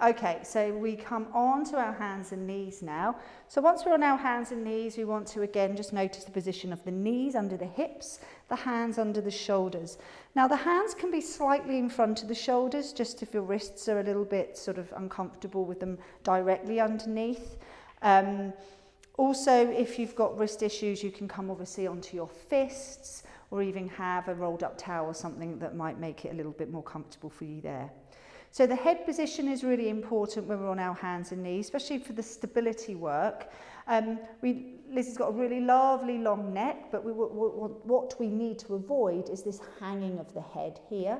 Okay, so we come on to our hands and knees now. So once we're on our hands and knees, we want to again just notice the position of the knees under the hips, the hands under the shoulders. Now the hands can be slightly in front of the shoulders, just if your wrists are a little bit sort of uncomfortable with them directly underneath. Also, if you've got wrist issues, you can come obviously onto your fists, or even have a rolled up towel or something that might make it a little bit more comfortable for you there. So the head position is really important when we're on our hands and knees, especially for the stability work. Liz has got a really lovely long neck, but what we need to avoid is this hanging of the head here.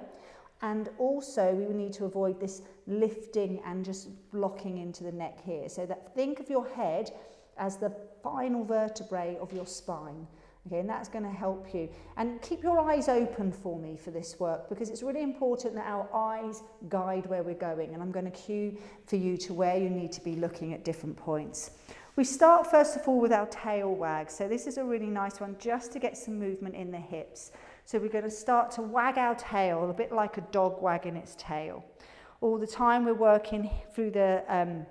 And also we need to avoid this lifting and just locking into the neck here. So that think of your head as the final vertebrae of your spine. Okay, and that's going to help you. And keep your eyes open for me for this work, because it's really important that our eyes guide where we're going. And I'm going to cue for you to where you need to be looking at different points. We start first of all with our tail wag. So this is a really nice one just to get some movement in the hips. So we're going to start to wag our tail, a bit like a dog wagging its tail. All the time we're working through the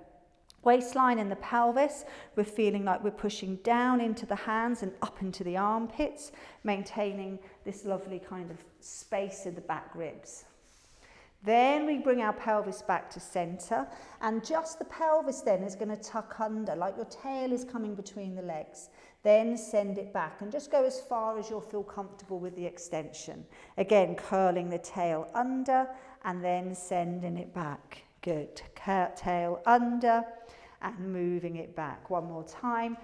waistline and the pelvis. We're feeling like we're pushing down into the hands and up into the armpits, maintaining this lovely kind of space in the back ribs. Then we bring our pelvis back to center, and just the pelvis then is going to tuck under, like your tail is coming between the legs. Then send it back and just go as far as you'll feel comfortable with the extension. Again, curling the tail under and then sending it back. Good. Tail under and moving it back. One more time.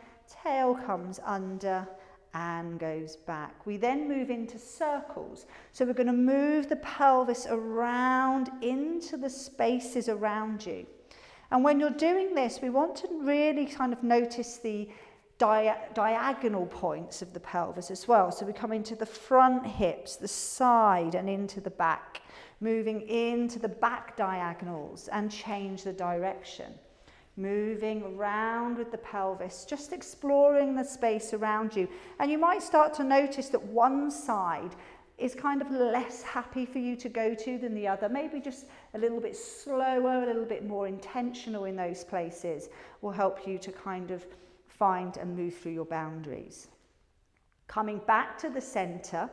Tail comes under and goes back. We then move into circles. So we're going to move the pelvis around into the spaces around you. And when you're doing this, we want to really kind of notice the diagonal points of the pelvis as well. So we come into the front hips, the side and into the back, moving into the back diagonals and change the direction. Moving around with the pelvis, just exploring the space around you. And you might start to notice that one side is kind of less happy for you to go to than the other. Maybe just a little bit slower, a little bit more intentional in those places will help you to kind of find and move through your boundaries. Coming back to the center.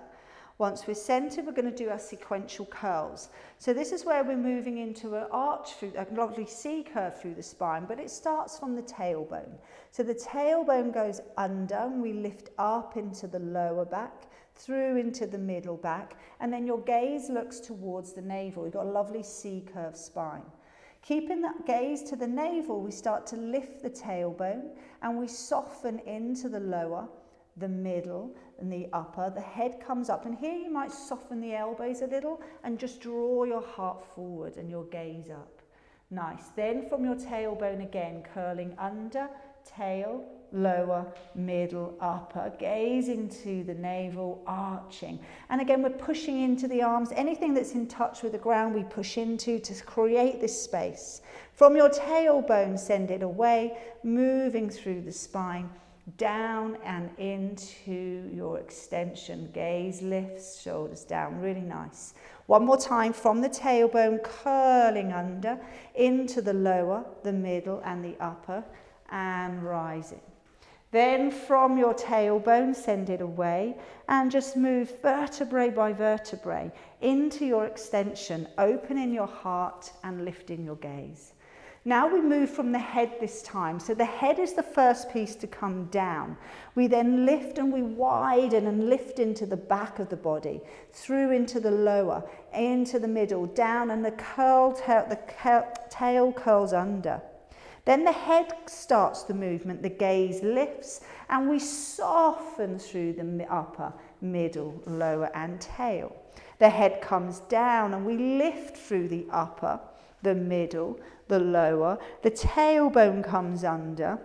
Once we're centered, we're going to do our sequential curls. So this is where we're moving into an arch, through a lovely C curve through the spine, but it starts from the tailbone. So the tailbone goes under and we lift up into the lower back, through into the middle back, and then your gaze looks towards the navel. We've got a lovely C curve spine. Keeping that gaze to the navel, we start to lift the tailbone and we soften into the lower, the middle and the upper. The head comes up, and here you might soften the elbows a little and just draw your heart forward and your gaze up. Nice. Then from your tailbone again, curling under, tail, lower, middle, upper, gaze into the navel, arching. And again, we're pushing into the arms. Anything that's in touch with the ground, we push into to create this space. From your tailbone, send it away, moving through the spine, down and into your extension. Gaze lifts, shoulders down. Really nice. One more time from the tailbone, curling under, into the lower, the middle and the upper, and rising. Then from your tailbone, send it away and just move vertebrae by vertebrae into your extension, opening your heart and lifting your gaze. Now we move from the head this time. So the head is the first piece to come down. We then lift and we widen and lift into the back of the body, through into the lower, into the middle, down, and the tail curls under. Then the head starts the movement, the gaze lifts, and we soften through the upper, middle, lower, and tail. The head comes down and we lift through the upper, the middle, the lower, the tailbone comes under,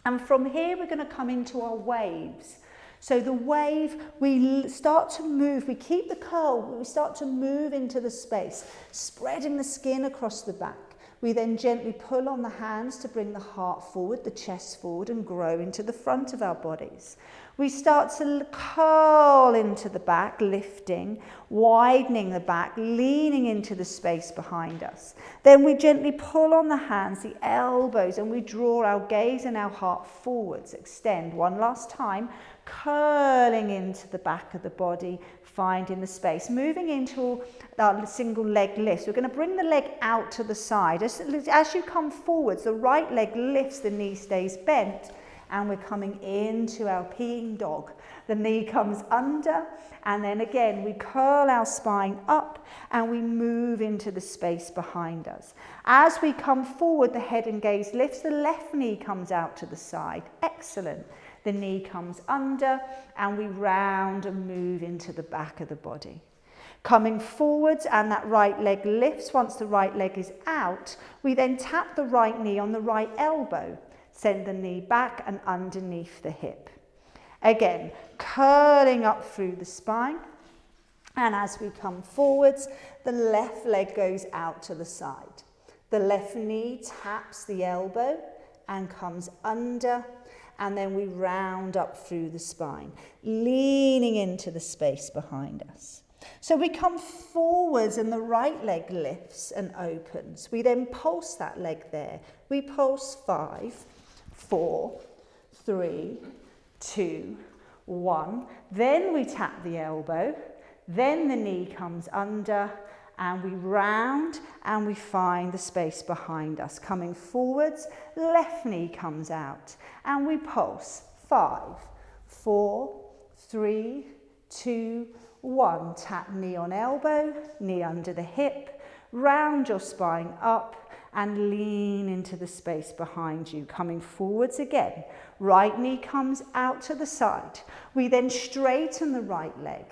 and from here we're going to come into our waves. So the wave, we start to move, we keep the curl, we start to move into the space, spreading the skin across the back. We then gently pull on the hands to bring the heart forward, the chest forward, and grow into the front of our bodies. We start to curl into the back, lifting, widening the back, leaning into the space behind us. Then we gently pull on the hands, the elbows, and we draw our gaze and our heart forwards. Extend one last time, curling into the back of the body, finding the space. Moving into our single leg lifts. We're going to bring the leg out to the side. As you come forwards, the right leg lifts, the knee stays bent. And we're coming into our peeing dog. The knee comes under, and then again we curl our spine up and we move into the space behind us. As we come forward, the head and gaze lifts, the left knee comes out to the side. Excellent. The knee comes under and we round and move into the back of the body. Coming forwards and that right leg lifts. Once the right leg is out, we then tap the right knee on the right elbow. Send the knee back and underneath the hip. Again, curling up through the spine. And as we come forwards, the left leg goes out to the side. The left knee taps the elbow and comes under. And then we round up through the spine, leaning into the space behind us. So we come forwards and the right leg lifts and opens. We then pulse that leg there. We pulse 5, 4, 3, 2, 1. Then we tap the elbow. Then the knee comes under and we round and we find the space behind us. Coming forwards, left knee comes out and we pulse 5, 4, 3, 2, 1. Tap knee on elbow, knee under the hip, round your spine up and lean into the space behind you. Coming forwards again, right knee comes out to the side. We then straighten the right leg.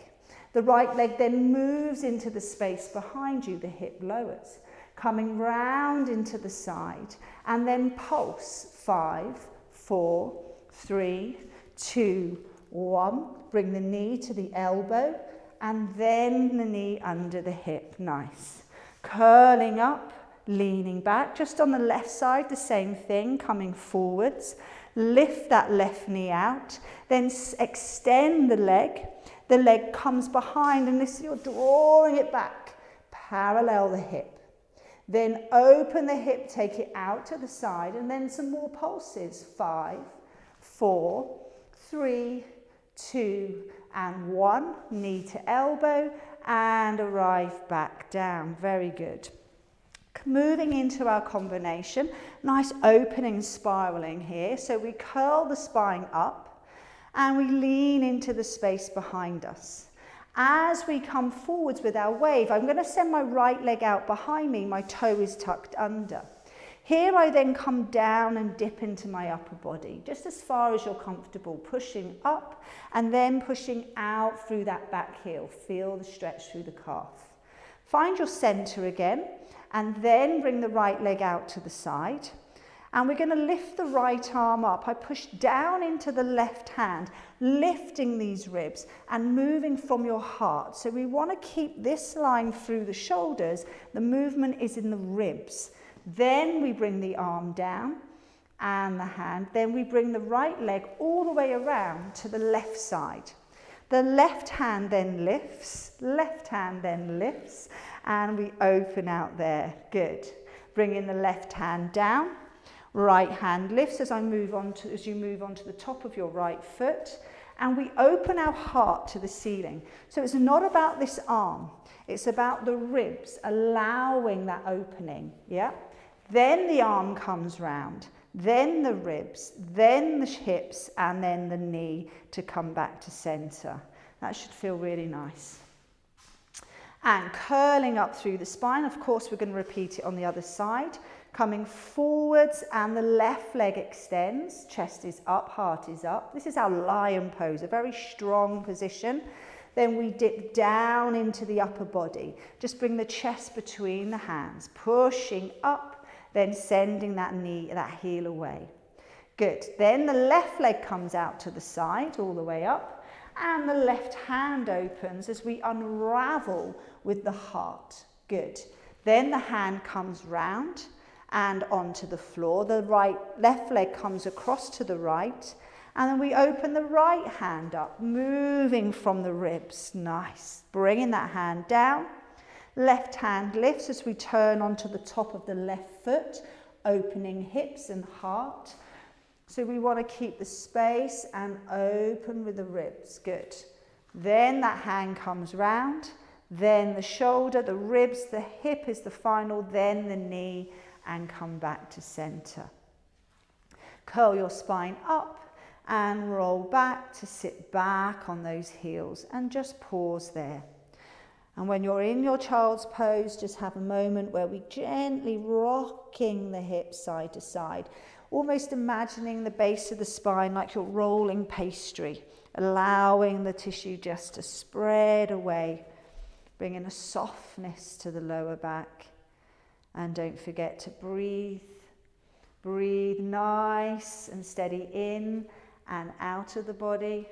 The right leg then moves into the space behind you, the hip lowers. Coming round into the side and then pulse 5, 4, 3, 2, 1. Bring the knee to the elbow and then the knee under the hip. Nice. Curling up, leaning back. Just on the left side, the same thing, coming forwards. Lift that left knee out, then extend the leg. The leg comes behind and this, you're drawing it back. Parallel the hip. Then open the hip, take it out to the side, and then some more pulses. 5, 4, 3, 2, and 1. Knee to elbow and arrive back down. Very good. Moving into our combination, nice opening spiraling here. So we curl the spine up and we lean into the space behind us. As we come forwards with our wave, I'm going to send my right leg out behind me. My toe is tucked under. Here I then come down and dip into my upper body, just as far as you're comfortable, pushing up and then pushing out through that back heel. Feel the stretch through the calf. Find your center again and then bring the right leg out to the side. And we're going to lift the right arm up. I push down into the left hand, lifting these ribs and moving from your heart. So we want to keep this line through the shoulders. The movement is in the ribs. Then we bring the arm down and the hand. Then we bring the right leg all the way around to the left side. The left hand then lifts, and we open out there. Good. Bringing the left hand down. Right hand lifts as you move on to the top of your right foot, and we open our heart to the ceiling. So it's not about this arm, it's about the ribs, allowing that opening, yeah? Then the arm comes round, then the ribs, then the hips, and then the knee to come back to center. That should feel really nice. And curling up through the spine, of course we're going to repeat it on the other side. Coming forwards and the left leg extends, chest is up, heart is up. This is our lion pose, a very strong position. Then we dip down into the upper body. Just bring the chest between the hands, pushing up, then sending that knee, that heel away. Good. Then the left leg comes out to the side, all the way up, and the left hand opens as we unravel with the heart. Good. Then the hand comes round and onto the floor. The left leg comes across to the right And then we open the right hand up, moving from the ribs. Nice. Bringing that hand down. Left hand lifts as we turn onto the top of the left foot, opening hips and heart. So we want to keep the space and open with the ribs. Good. Then that hand comes round. Then the shoulder, the ribs, the hip is the final, then the knee, and come back to center. Curl your spine up and roll back to sit back on those heels and just pause there. And when you're in your child's pose, just have a moment where we gently rocking the hips side to side, almost imagining the base of the spine like you're rolling pastry, allowing the tissue just to spread away, bringing a softness to the lower back. And don't forget to breathe. Breathe nice and steady in and out of the body.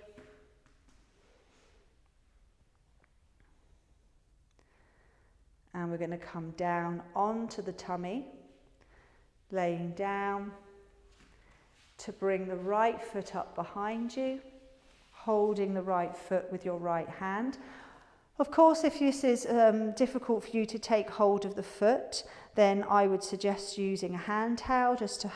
And we're going to come down onto the tummy, laying down to bring the right foot up behind you, holding the right foot with your right hand. Of course, if this is difficult for you to take hold of the foot, then I would suggest using a hand towel just to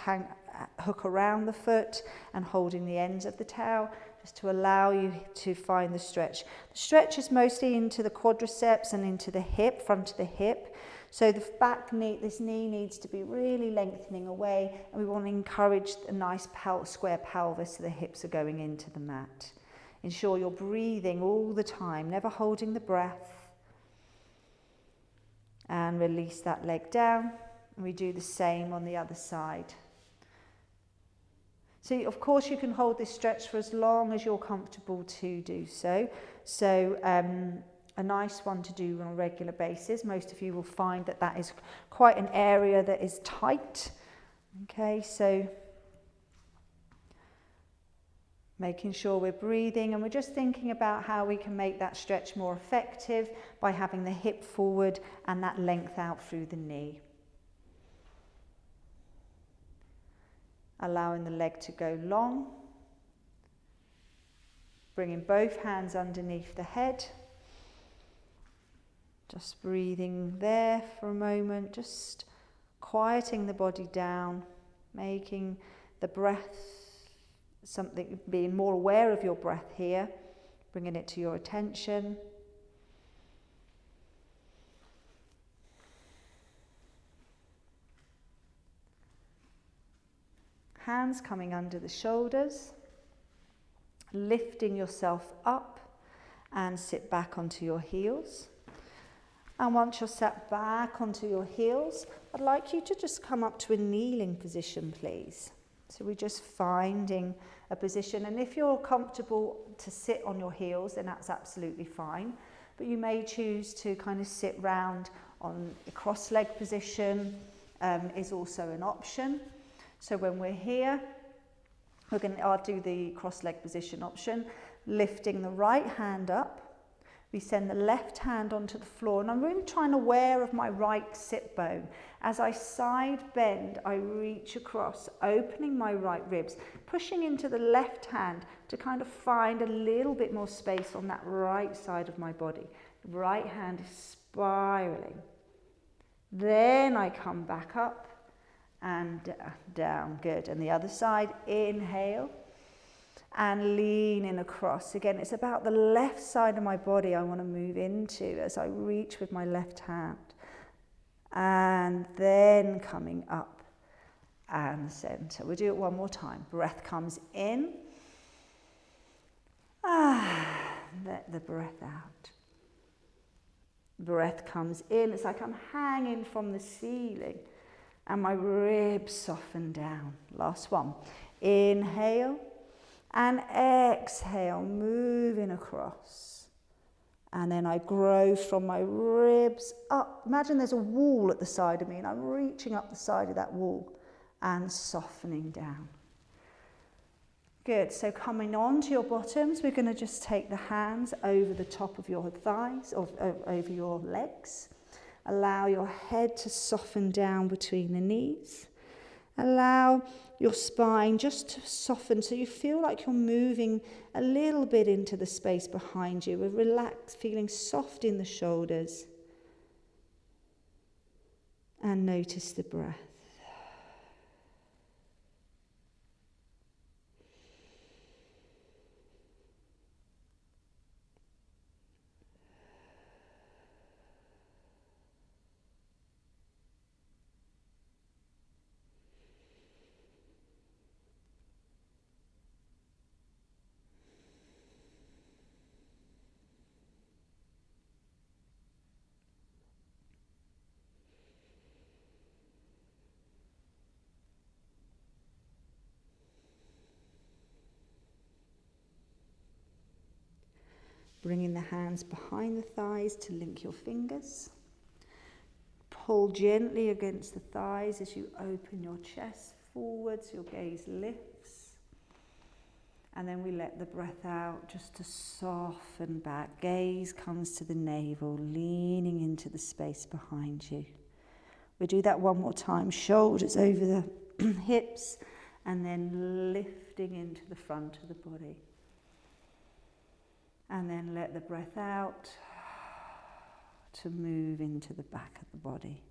hook around the foot and holding the ends of the towel just to allow you to find the stretch. The stretch is mostly into the quadriceps and into the hip, front of the hip. So the back knee, this knee needs to be really lengthening away, and we want to encourage a nice square pelvis so the hips are going into the mat. Ensure you're breathing all the time, never holding the breath. And release that leg down. And we do the same on the other side. So of course you can hold this stretch for as long as you're comfortable to do so. So a nice one to do on a regular basis. Most of you will find that that is quite an area that is tight. Okay, so making sure we're breathing, and we're just thinking about how we can make that stretch more effective by having the hip forward and that length out through the knee. Allowing the leg to go long. Bringing both hands underneath the head. Just breathing there for a moment, just quieting the body down, making the breath something, being more aware of your breath here, bringing it to your attention. Hands coming under the shoulders, lifting yourself up and sit back onto your heels. And once you're sat back onto your heels, I'd like you to just come up to a kneeling position, please. So we're just finding a position, and if you're comfortable to sit on your heels, then that's absolutely fine. But you may choose to kind of sit round on a cross-leg position, is also an option. So when we're here, I'll do the cross-leg position option, lifting the right hand up. We send the left hand onto the floor, and I'm really trying to aware of my right sit bone. As I side bend, I reach across, opening my right ribs, pushing into the left hand to kind of find a little bit more space on that right side of my body. The right hand is spiraling. Then I come back up and down. Good. And the other side, inhale. And lean in across. Again, it's about the left side of my body I want to move into as I reach with my left hand. And then coming up and center. We'll do it one more time. Breath comes in. Let the breath out. Breath comes in. It's like I'm hanging from the ceiling. And my ribs soften down. Last one. Inhale. And exhale, moving across. And then I grow from my ribs up. Imagine there's a wall at the side of me, and I'm reaching up the side of that wall and softening down. Good, so coming on to your bottoms, we're going to just take the hands over the top of your thighs, or over your legs. Allow your head to soften down between the knees. Allow your spine just to soften so you feel like you're moving a little bit into the space behind you. Relax, feeling soft in the shoulders. And notice the breath. Bringing the hands behind the thighs to link your fingers. Pull gently against the thighs as you open your chest forwards, your gaze lifts. And then we let the breath out just to soften back. Gaze comes to the navel, leaning into the space behind you. We'll do that one more time. Shoulders over the hips and then lifting into the front of the body. And then let the breath out to move into the back of the body.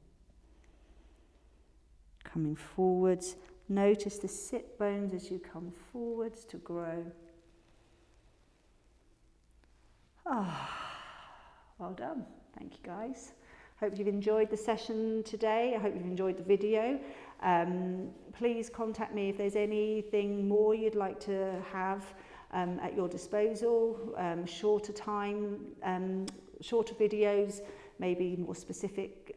Coming forwards, notice the sit bones as you come forwards to grow. Well done. Thank you, guys. Hope you've enjoyed the session today. I hope you've enjoyed the video. Please contact me if there's anything more you'd like to have at your disposal, shorter videos, maybe more specific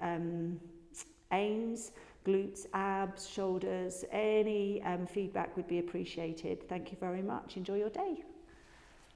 aims, glutes, abs, shoulders, any feedback would be appreciated. Thank you very much. Enjoy your day.